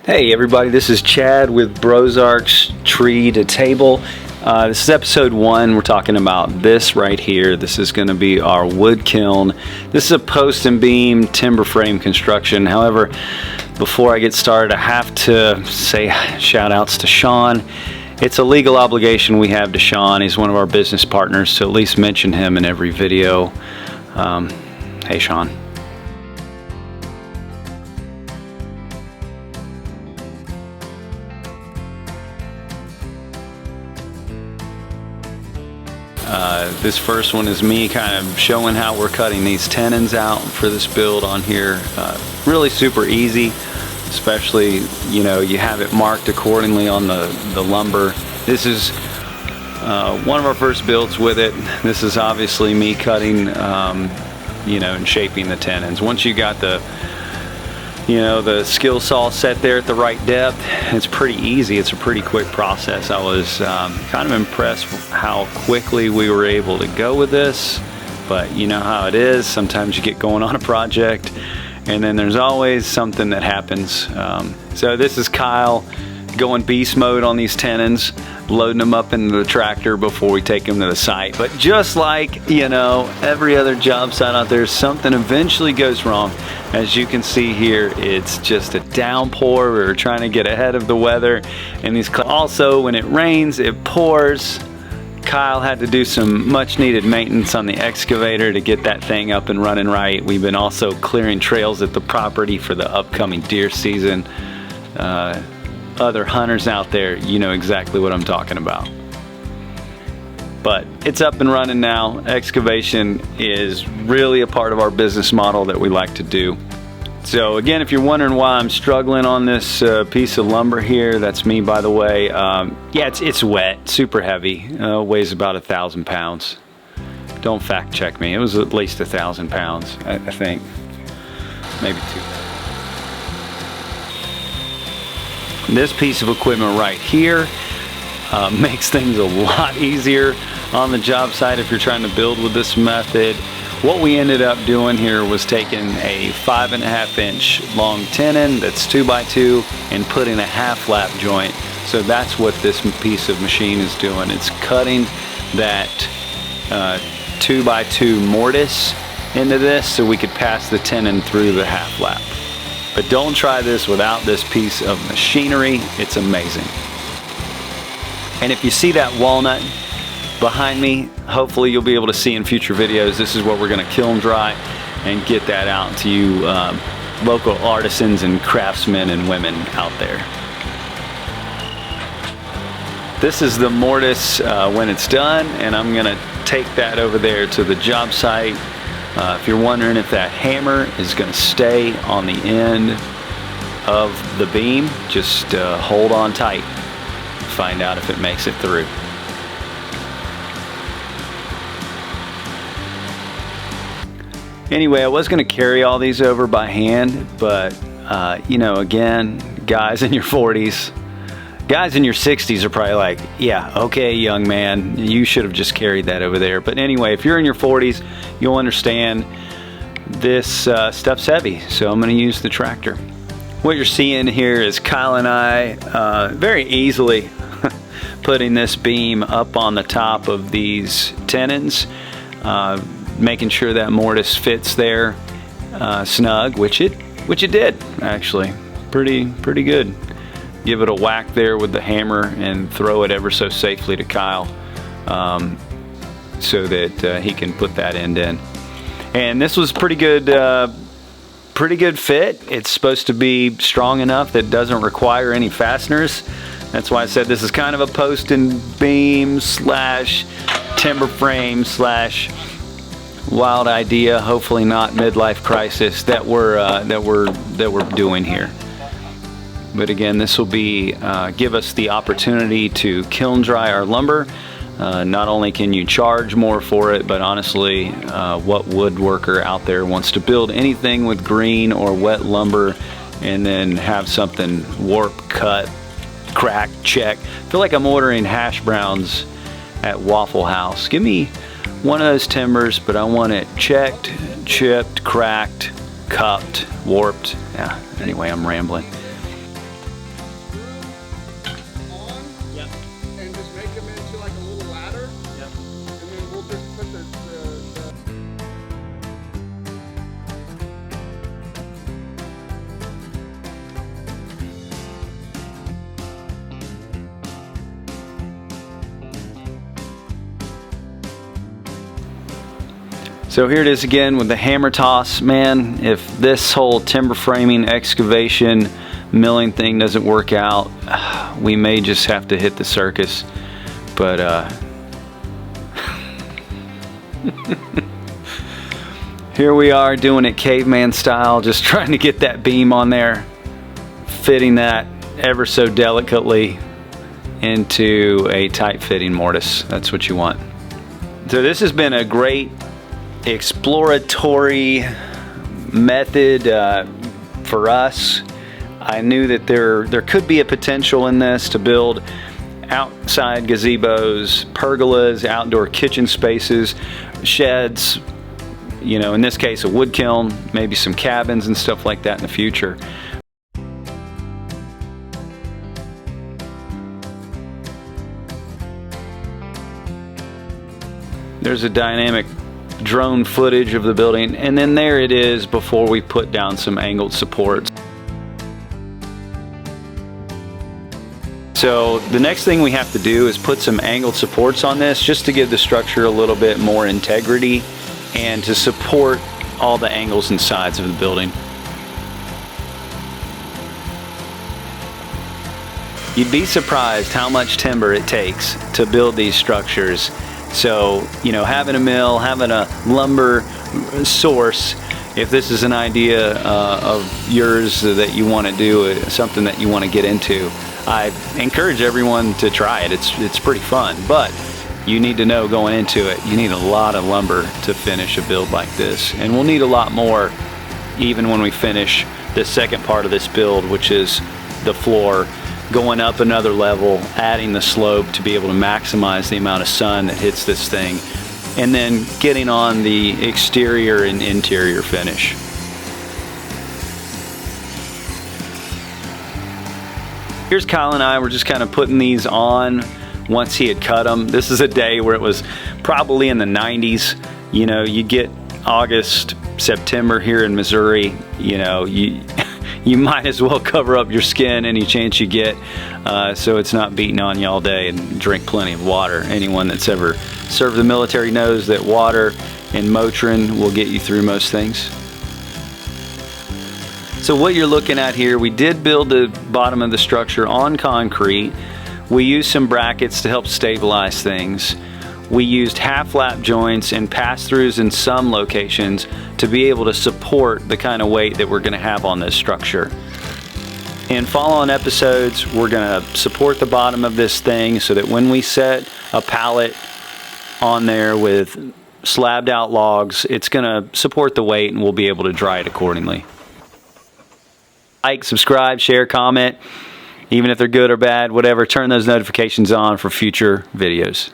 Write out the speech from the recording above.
Hey everybody, this is Chad with Brozarks Tree to Table. This is episode 1. We're talking about this right here. This is going to be our wood kiln. This is a post and beam timber frame construction. However, before I get started, I have to say shout outs to Sean. It's a legal obligation we have to Sean. He's one of our business partners, so at least mention him in every video. Hey Sean. This first one is me kind of showing how we're cutting these tenons out for this build on here. Really super easy, especially, you know, you have it marked accordingly on the lumber. This is one of our first builds with it. This is obviously me cutting, you know, and shaping the tenons. Once you got the skill saw set there at the right depth, it's pretty easy. It's a pretty quick process. I was kind of impressed with how quickly we were able to go with this, but you know how it is. Sometimes you get going on a project and then there's always something that happens. So this is Kyle going beast mode on these tenons, loading them up into the tractor before we take them to the site. But just like, you know, every other job site out there, something eventually goes wrong. As you can see here, it's just a downpour. We were trying to get ahead of the weather, and these also when it rains, it pours. Kyle had to do some much needed maintenance on the excavator to get that thing up and running right. We've been also clearing trails at the property for the upcoming deer season. Other hunters out there, you know exactly what I'm talking about. But it's up and running now. Excavation is really a part of our business model that we like to do. So again, if you're wondering why I'm struggling on this piece of lumber here, that's me, by the way. Yeah, it's wet, super heavy, weighs about 1,000 pounds. Don't fact check me. It was at least 1,000 pounds, I think, maybe 2,000. This piece of equipment right here makes things a lot easier on the job site if you're trying to build with this method. What we ended up doing here was taking a 5.5 inch long tenon that's 2x2 and putting a half lap joint. So that's what this piece of machine is doing. It's cutting that 2x2 mortise into this so we could pass the tenon through the half lap. But don't try this without this piece of machinery. It's amazing. And if you see that walnut behind me, hopefully you'll be able to see in future videos. This is what we're going to kiln dry and get that out to you local artisans and craftsmen and women out there. This is the mortise when it's done, and I'm going to take that over there to the job site. If you're wondering if that hammer is going to stay on the end of the beam, just hold on tight. Find out if it makes it through. Anyway, I was going to carry all these over by hand, but you know, again, guys in your 40s, guys in your 60s are probably like, yeah, okay, young man, you should have just carried that over there. But anyway, if you're in your 40s, you'll understand this stuff's heavy, so I'm going to use the tractor. What you're seeing here is Kyle and I very easily putting this beam up on the top of these tenons, making sure that mortise fits there snug, which it did actually, pretty good. Give it a whack there with the hammer and throw it ever so safely to Kyle so that he can put that end in. And this was pretty good fit. It's supposed to be strong enough that it doesn't require any fasteners. That's why I said this is kind of a post and beam slash timber frame slash wild idea, hopefully not midlife crisis that we're doing here. But again, this will be give us the opportunity to kiln dry our lumber. Not only can you charge more for it, but honestly, what woodworker out there wants to build anything with green or wet lumber and then have something warp, cut, crack, check? I feel like I'm ordering hash browns at Waffle House. Give me one of those timbers, but I want it checked, chipped, cracked, cupped, warped. Yeah, anyway, I'm rambling. So here it is again with the hammer toss. Man, if this whole timber framing, excavation, milling thing doesn't work out, we may just have to hit the circus. But here we are doing it caveman style, just trying to get that beam on there, fitting that ever so delicately into a tight fitting mortise. That's what you want. So this has been a great exploratory method for us. I knew that there could be a potential in this to build outside gazebos, pergolas, outdoor kitchen spaces, sheds, you know, in this case a wood kiln, maybe some cabins and stuff like that in the future. There's a dynamic drone footage of the building, and then there it is before we put down some angled supports. So the next thing we have to do is put some angled supports on this just to give the structure a little bit more integrity and to support all the angles and sides of the building. You'd be surprised how much timber it takes to build these structures. So, you know, having a mill, having a lumber source, if this is an idea of yours that you want to do, something that you want to get into, I encourage everyone to try it. It's pretty fun, but you need to know going into it, you need a lot of lumber to finish a build like this. And we'll need a lot more even when we finish the second part of this build, which is the floor, going up another level, adding the slope to be able to maximize the amount of sun that hits this thing, and then getting on the exterior and interior finish. Here's Kyle and I, we're just kind of putting these on once he had cut them. This is a day where it was probably in the 90s. You know, you get August, September here in Missouri, you know, you might as well cover up your skin any chance you get, so it's not beating on you all day, and drink plenty of water. Anyone that's ever served the military knows that water and Motrin will get you through most things. So what you're looking at here, we did build the bottom of the structure on concrete. We used some brackets to help stabilize things. We used half lap joints and pass-throughs in some locations to be able to support the kind of weight that we're going to have on this structure. In follow-on episodes, we're going to support the bottom of this thing so that when we set a pallet on there with slabbed out logs, it's going to support the weight and we'll be able to dry it accordingly. Like, subscribe, share, comment, even if they're good or bad, whatever, turn those notifications on for future videos.